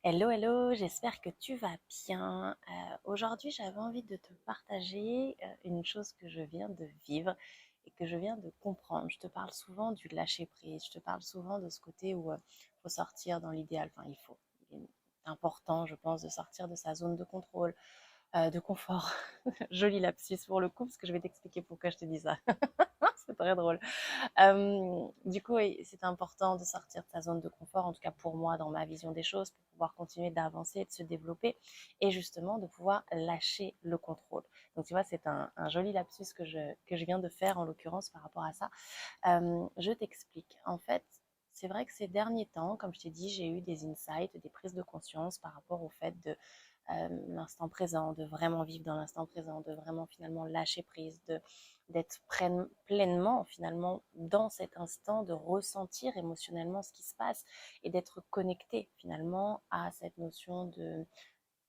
Hello, hello, j'espère que tu vas bien. Aujourd'hui, j'avais envie de te partager une chose que je viens de vivre et que je viens de comprendre. Je te parle souvent du lâcher-prise, je te parle souvent de ce côté où il faut sortir dans l'idéal. Enfin, il est important, je pense, de sortir de sa zone de contrôle, de confort. Joli lapsus pour le coup, parce que je vais t'expliquer pourquoi je te dis ça. C'est très drôle. Du coup, oui, c'est important de sortir de sa zone de confort, en tout cas pour moi, dans ma vision des choses, pour pouvoir continuer d'avancer, de se développer et justement de pouvoir lâcher le contrôle. Donc, tu vois, c'est un joli lapsus que je viens de faire en l'occurrence par rapport à ça. Je t'explique. En fait, c'est vrai que ces derniers temps, comme je t'ai dit, j'ai eu des insights, des prises de conscience par rapport au fait de l'instant présent, de vraiment vivre dans l'instant présent, de vraiment finalement lâcher prise, d'être pleinement finalement dans cet instant, de ressentir émotionnellement ce qui se passe et d'être connecté finalement à cette notion de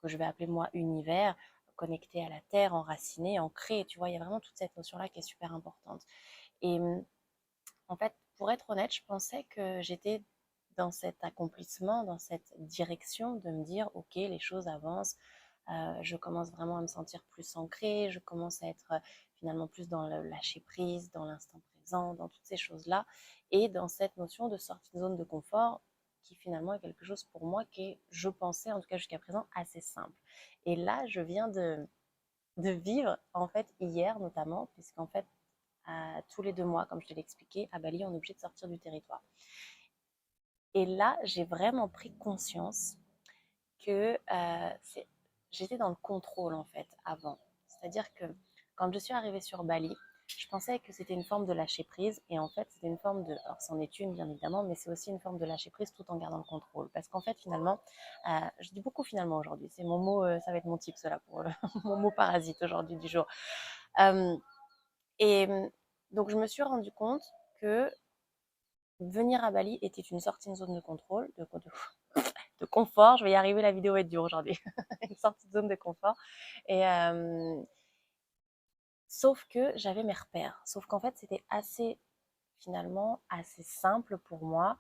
que je vais appeler moi univers, connecté à la terre, enraciné, ancré. Tu vois, il y a vraiment toute cette notion-là qui est super importante. Et en fait, pour être honnête, je pensais que j'étais dans cet accomplissement, dans cette direction de me dire, ok, les choses avancent, je commence vraiment à me sentir plus ancrée, je commence à être finalement plus dans le lâcher prise, dans l'instant présent, dans toutes ces choses-là, et dans cette notion de sortie de zone de confort qui finalement est quelque chose pour moi qui est, je pensais en tout cas jusqu'à présent, assez simple. Et là, je viens de vivre, en fait, hier notamment, puisqu'en fait, tous les 2 mois, comme je te l'ai expliqué, à Bali, on est obligé de sortir du territoire. Et là, j'ai vraiment pris conscience que j'étais dans le contrôle, en fait, avant. C'est-à-dire que quand je suis arrivée sur Bali, je pensais que c'était une forme de lâcher prise, et en fait, c'était une forme de. Alors, c'en est une, bien évidemment, mais c'est aussi une forme de lâcher prise tout en gardant le contrôle. Parce qu'en fait, finalement, je dis beaucoup finalement aujourd'hui, c'est mon mot, ça va être mon type, cela, pour mon mot parasite aujourd'hui du jour. Euh, et donc, je me suis rendu compte que venir à Bali était une sortie de zone de contrôle, de confort. Je vais y arriver, la vidéo est dure aujourd'hui. Une sortie de zone de confort. Et sauf que j'avais mes repères. Sauf qu'en fait, c'était assez, finalement, assez simple pour moi.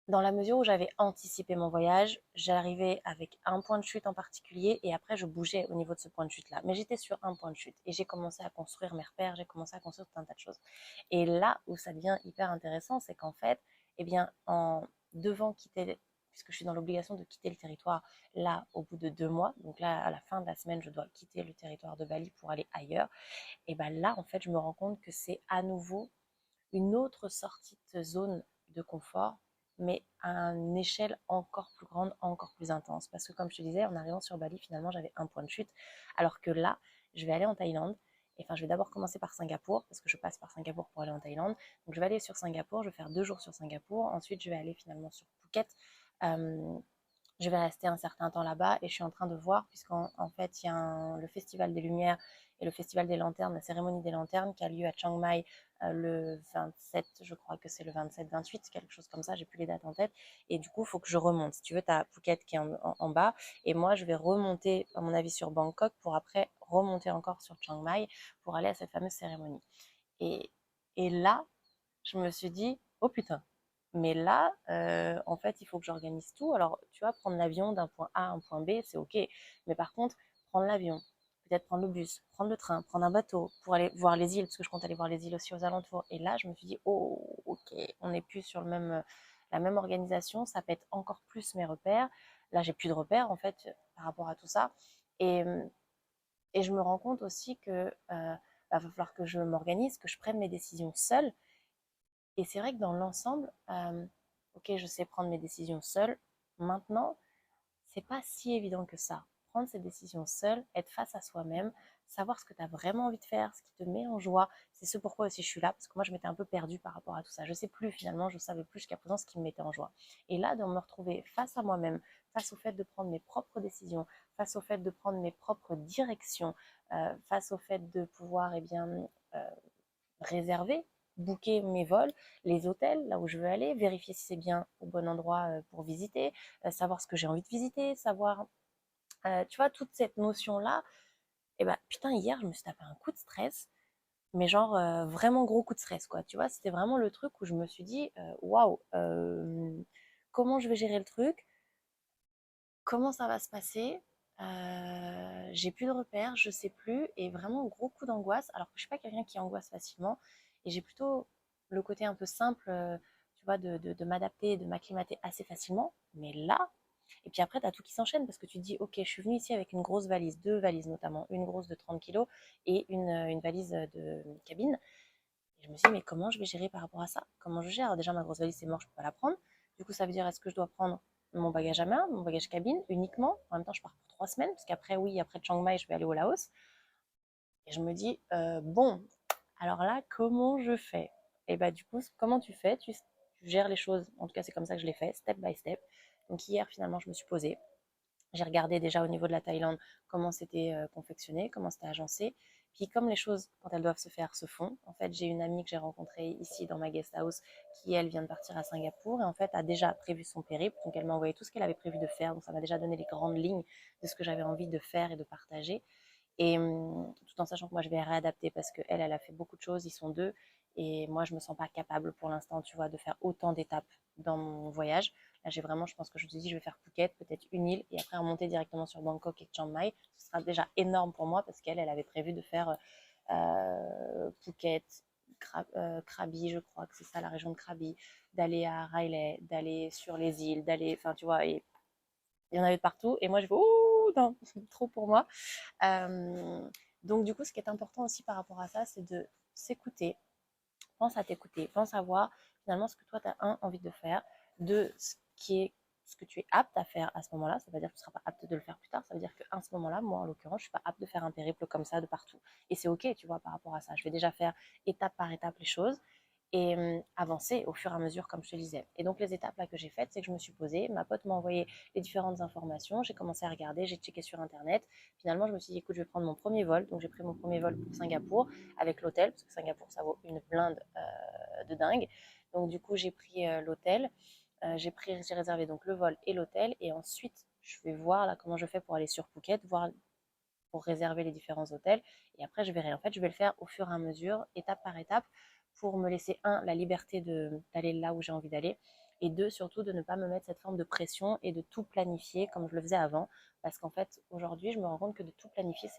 Dans la mesure où j'avais anticipé mon voyage, j'arrivais avec un point de chute en particulier et après je bougeais au niveau de ce point de chute-là. Mais j'étais sur un point de chute et j'ai commencé à construire mes repères, j'ai commencé à construire tout un tas de choses. Et là où ça devient hyper intéressant, c'est qu'en fait, eh bien, en devant quitter, puisque je suis dans l'obligation de quitter le territoire là au bout de 2 mois, donc là à la fin de la semaine, je dois quitter le territoire de Bali pour aller ailleurs. Et bien là, en fait, je me rends compte que c'est à nouveau une autre sortie de zone de confort, mais à une échelle encore plus grande, encore plus intense. Parce que comme je te disais, en arrivant sur Bali, finalement, j'avais un point de chute, alors que là, je vais aller en Thaïlande. Et enfin, je vais d'abord commencer par Singapour, parce que je passe par Singapour pour aller en Thaïlande. Donc, je vais aller sur Singapour, je vais faire 2 jours sur Singapour. Ensuite, je vais aller finalement sur Phuket. Euh, je vais rester un certain temps là-bas et je suis en train de voir, puisqu'en fait, il y a le Festival des Lumières et le Festival des Lanternes, la cérémonie des Lanternes qui a lieu à Chiang Mai le 27, je crois que c'est le 27-28, quelque chose comme ça, j'ai plus les dates en tête. Et du coup, il faut que je remonte. Si tu veux, tu as Phuket qui est en bas et moi, je vais remonter, à mon avis, sur Bangkok pour après remonter encore sur Chiang Mai pour aller à cette fameuse cérémonie. Et, et là, je me suis dit, oh putain, mais là, en fait, il faut que j'organise tout. Alors, tu vois, prendre l'avion d'un point A à un point B, c'est OK. Mais par contre, prendre l'avion, peut-être prendre le bus, prendre le train, prendre un bateau pour aller voir les îles, parce que je compte aller voir les îles aussi aux alentours. Et là, je me suis dit, oh, OK, on n'est plus sur la même organisation, ça pète encore plus mes repères. Là, j'ai plus de repères, en fait, par rapport à tout ça. Et, et je me rends compte aussi que va falloir que je m'organise, que je prenne mes décisions seule. Et c'est vrai que dans l'ensemble, ok, je sais prendre mes décisions seule. Maintenant, c'est pas si évident que ça. Prendre ses décisions seule, être face à soi-même, savoir ce que tu as vraiment envie de faire, ce qui te met en joie. C'est ce pourquoi aussi je suis là, parce que moi je m'étais un peu perdue par rapport à tout ça. Je sais plus finalement, je savais plus jusqu'à présent ce qui me mettait en joie. Et là, de me retrouver face à moi-même, face au fait de prendre mes propres décisions, face au fait de prendre mes propres directions, face au fait de pouvoir euh, réserver, booker mes vols, les hôtels, là où je veux aller, vérifier si c'est bien au bon endroit pour visiter, savoir ce que j'ai envie de visiter, savoir, tu vois, toute cette notion-là. Et ben, putain, hier, je me suis tapé un coup de stress, mais genre vraiment gros coup de stress, quoi. Tu vois, c'était vraiment le truc où je me suis dit, waouh, comment je vais gérer le truc? comment ça va se passer? J'ai plus de repères, je sais plus, et vraiment gros coup d'angoisse, alors que je suis pas quelqu'un qui angoisse facilement, et j'ai plutôt le côté un peu simple, tu vois, de m'adapter, de m'acclimater assez facilement, mais là, et puis après, tu as tout qui s'enchaîne parce que tu te dis, ok, je suis venue ici avec une grosse valise, deux valises notamment, une grosse de 30 kilos et une valise de cabine. Et je me suis dit, mais comment je vais gérer par rapport à ça? Comment je gère? Alors déjà, ma grosse valise, c'est mort, je ne peux pas la prendre. Du coup, ça veut dire, est-ce que je dois prendre mon bagage à main, mon bagage cabine uniquement? En même temps, je pars pour 3 semaines, parce qu'aprais, oui, après Chiang Mai, je vais aller au Laos. Et je me dis, bon, alors là, comment je fais? Et bah, du coup, comment tu fais? Tu gères les choses, en tout cas, c'est comme ça que je l'ai fait, step by step. Donc, hier, finalement, je me suis posée. J'ai regardé déjà au niveau de la Thaïlande comment c'était confectionné, comment c'était agencé. Puis comme les choses, quand elles doivent se faire, se font, en fait, j'ai une amie que j'ai rencontrée ici dans ma guest house qui, elle, vient de partir à Singapour et en fait a déjà prévu son périple. Donc elle m'a envoyé tout ce qu'elle avait prévu de faire. Donc ça m'a déjà donné les grandes lignes de ce que j'avais envie de faire et de partager. Et tout en sachant que moi, je vais réadapter parce qu'elle, elle a fait beaucoup de choses, ils sont deux. Et moi, je ne me sens pas capable pour l'instant, tu vois, de faire autant d'étapes dans mon voyage. Là, j'ai vraiment, je pense que je te dis, je vais faire Phuket, peut-être une île, et après remonter directement sur Bangkok et Chiang Mai. Ce sera déjà énorme pour moi parce qu'elle, elle avait prévu de faire Phuket, Krabi, je crois que c'est ça, la région de Krabi, d'aller à Railay, d'aller sur les îles, d'aller, enfin, tu vois, et il y en avait de partout. Et moi, je vais, ouh, non, trop pour moi. Euh, donc, du coup, ce qui est important aussi par rapport à ça, c'est de s'écouter. Pense à t'écouter. Pense à voir finalement ce que toi, tu as envie de faire, deux, ce que tu es apte à faire à ce moment-là. Ça veut dire que tu ne seras pas apte de le faire plus tard. Ça veut dire qu'à ce moment-là, moi, en l'occurrence, je ne suis pas apte de faire un périple comme ça de partout. Et c'est OK, tu vois, par rapport à ça. Je vais déjà faire étape par étape les choses et avancer au fur et à mesure, comme je te disais. Et donc, les étapes là que j'ai faites, c'est que je me suis posée, ma pote m'a envoyé les différentes informations, j'ai commencé à regarder, j'ai checké sur Internet. Finalement, je me suis dit, écoute, je vais prendre mon premier vol. Donc, j'ai pris mon premier vol pour Singapour avec l'hôtel, parce que Singapour, ça vaut une blinde de dingue. Donc, du coup, j'ai pris l'hôtel, j'ai réservé donc le vol et l'hôtel, et ensuite, je vais voir là comment je fais pour aller sur Phuket, voir pour réserver les différents hôtels. Et après, je verrai. En fait, je vais le faire au fur et à mesure, étape par étape, pour me laisser, un, la liberté d'aller là où j'ai envie d'aller, et deux, surtout, de ne pas me mettre cette forme de pression et de tout planifier comme je le faisais avant. Parce qu'en fait, aujourd'hui, je me rends compte que de tout planifier,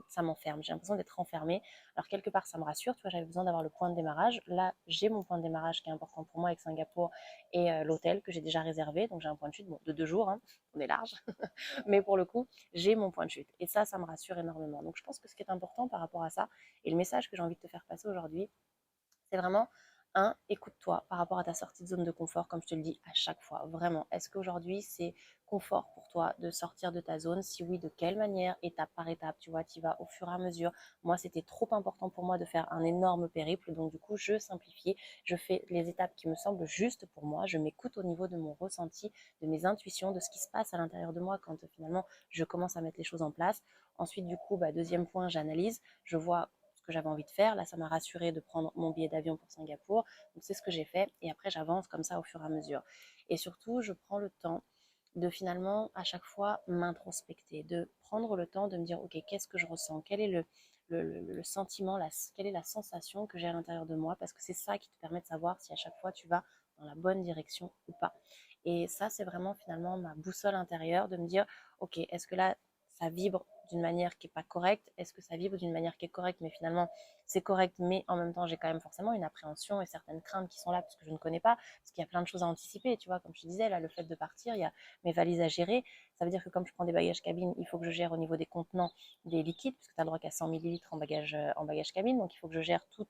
ça m'enferme. J'ai l'impression d'être enfermée. Alors, quelque part, ça me rassure. Tu vois, j'avais besoin d'avoir le point de démarrage. Là, j'ai mon point de démarrage qui est important pour moi avec Singapour et l'hôtel que j'ai déjà réservé. Donc, j'ai un point de chute bon, de 2 jours. Hein. On est large. Mais pour le coup, j'ai mon point de chute. Et ça me rassure énormément. Donc je pense que ce qui est important par rapport à ça, et le message que j'ai envie de te faire passer aujourd'hui, c'est vraiment, un, écoute-toi par rapport à ta sortie de zone de confort, comme je te le dis à chaque fois. Vraiment, est-ce qu'aujourd'hui, c'est confort pour toi de sortir de ta zone? Si oui, de quelle manière? Étape par étape, tu vois, tu vas au fur et à mesure. Moi, c'était trop important pour moi de faire un énorme périple, donc du coup, je simplifie, je fais les étapes qui me semblent justes pour moi, je m'écoute au niveau de mon ressenti, de mes intuitions, de ce qui se passe à l'intérieur de moi quand finalement je commence à mettre les choses en place. Ensuite, du coup, deuxième point, j'analyse, je vois que j'avais envie de faire. Là, ça m'a rassuré de prendre mon billet d'avion pour Singapour. Donc, c'est ce que j'ai fait. Et après, j'avance comme ça au fur et à mesure. Et surtout, je prends le temps de finalement, à chaque fois, m'introspecter, de prendre le temps de me dire, OK, qu'est-ce que je ressens? Quel est le sentiment, quelle est la sensation que j'ai à l'intérieur de moi? Parce que c'est ça qui te permet de savoir si à chaque fois, tu vas dans la bonne direction ou pas. Et ça, c'est vraiment finalement ma boussole intérieure de me dire, OK, est-ce que là, ça vibre d'une manière qui n'est pas correcte? Est-ce que ça vibre d'une manière qui est correcte, mais finalement c'est correct, mais en même temps j'ai quand même forcément une appréhension et certaines craintes qui sont là parce que je ne connais pas, parce qu'il y a plein de choses à anticiper, tu vois, comme je te disais, là, le fait de partir, il y a mes valises à gérer, ça veut dire que comme je prends des bagages cabine, il faut que je gère au niveau des contenants des liquides, parce que tu as le droit qu'à 100 millilitres en bagage cabine, donc il faut que je gère tous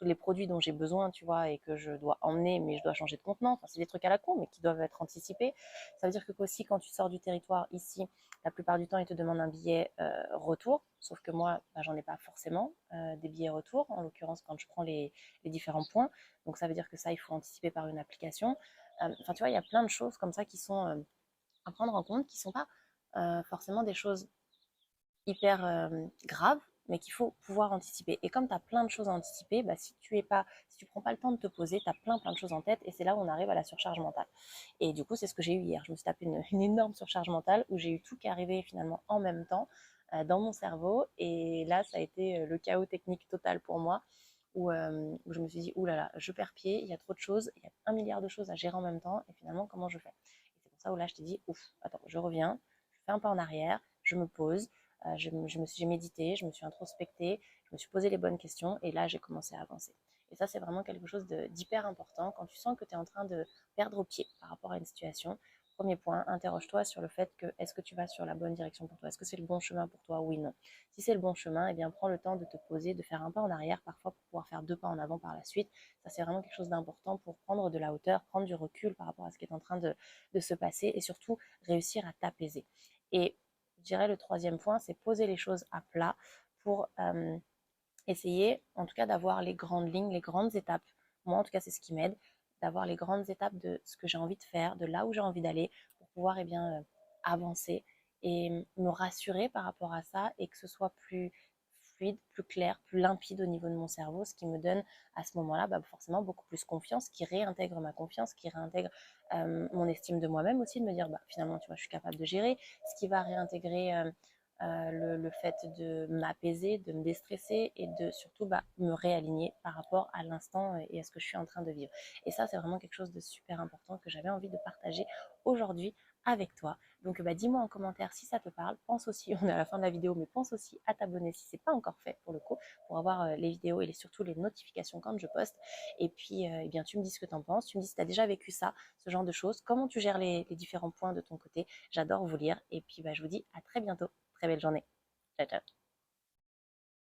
les produits dont j'ai besoin, tu vois, et que je dois emmener, mais je dois changer de contenant. Enfin, c'est des trucs à la con, mais qui doivent être anticipés. Ça veut dire que aussi, quand tu sors du territoire ici, la plupart du temps, ils te demandent un billet retour, sauf que moi, j'en ai pas forcément des billets retour, en l'occurrence quand je prends les différents points. Donc ça veut dire que ça, il faut anticiper par une application. Enfin, tu vois, il y a plein de choses comme ça qui sont à prendre en compte, qui ne sont pas forcément des choses hyper graves, mais qu'il faut pouvoir anticiper. Et comme tu as plein de choses à anticiper, si tu prends pas le temps de te poser, tu as plein de choses en tête, et c'est là où on arrive à la surcharge mentale. Et du coup, c'est ce que j'ai eu hier. Je me suis tapé une énorme surcharge mentale où j'ai eu tout qui arrivait finalement en même temps dans mon cerveau. Et là, ça a été le chaos technique total pour moi, où je me suis dit, oulala, je perds pied, il y a trop de choses, il y a 1 milliard de choses à gérer en même temps, et finalement, comment je fais? ça où là je t'ai dit, ouf, attends, je reviens, je fais un pas en arrière, je me pose, j'ai médité, je me suis introspectée, je me suis posé les bonnes questions et là j'ai commencé à avancer. Et ça, c'est vraiment quelque chose d'hyper important. Quand tu sens que tu es en train de perdre pied par rapport à une situation, premier point, interroge-toi sur le fait que est-ce que tu vas sur la bonne direction pour toi? Est-ce que c'est le bon chemin pour toi? Oui, non. Si c'est le bon chemin, eh bien prends le temps de te poser, de faire un pas en arrière, parfois pour pouvoir faire deux pas en avant par la suite. Ça, c'est vraiment quelque chose d'important pour prendre de la hauteur, prendre du recul par rapport à ce qui est en train de se passer et surtout réussir à t'apaiser. Et je dirais le troisième point, c'est poser les choses à plat pour essayer, en tout cas, d'avoir les grandes lignes, les grandes étapes. Moi, en tout cas, c'est ce qui m'aide, d'avoir les grandes étapes de ce que j'ai envie de faire, de là où j'ai envie d'aller, pour pouvoir avancer et me rassurer par rapport à ça et que ce soit plus fluide, plus clair, plus limpide au niveau de mon cerveau, ce qui me donne à ce moment-là forcément beaucoup plus confiance, qui réintègre ma confiance, qui réintègre mon estime de moi-même aussi, de me dire finalement, tu vois, je suis capable de gérer, ce qui va réintégrer le fait de m'apaiser, de me déstresser et de surtout me réaligner par rapport à l'instant et à ce que je suis en train de vivre. Et ça, c'est vraiment quelque chose de super important que j'avais envie de partager aujourd'hui avec toi. Donc dis-moi en commentaire si ça te parle. Pense aussi, on est à la fin de la vidéo, mais pense aussi à t'abonner si ce n'est pas encore fait pour le coup, pour avoir les vidéos et surtout les notifications quand je poste. Et puis, eh bien, tu me dis ce que tu en penses. Tu me dis si tu as déjà vécu ça, ce genre de choses, comment tu gères les différents points de ton côté. J'adore vous lire. Et puis, je vous dis à très bientôt. Très belle journée. Ciao, ciao.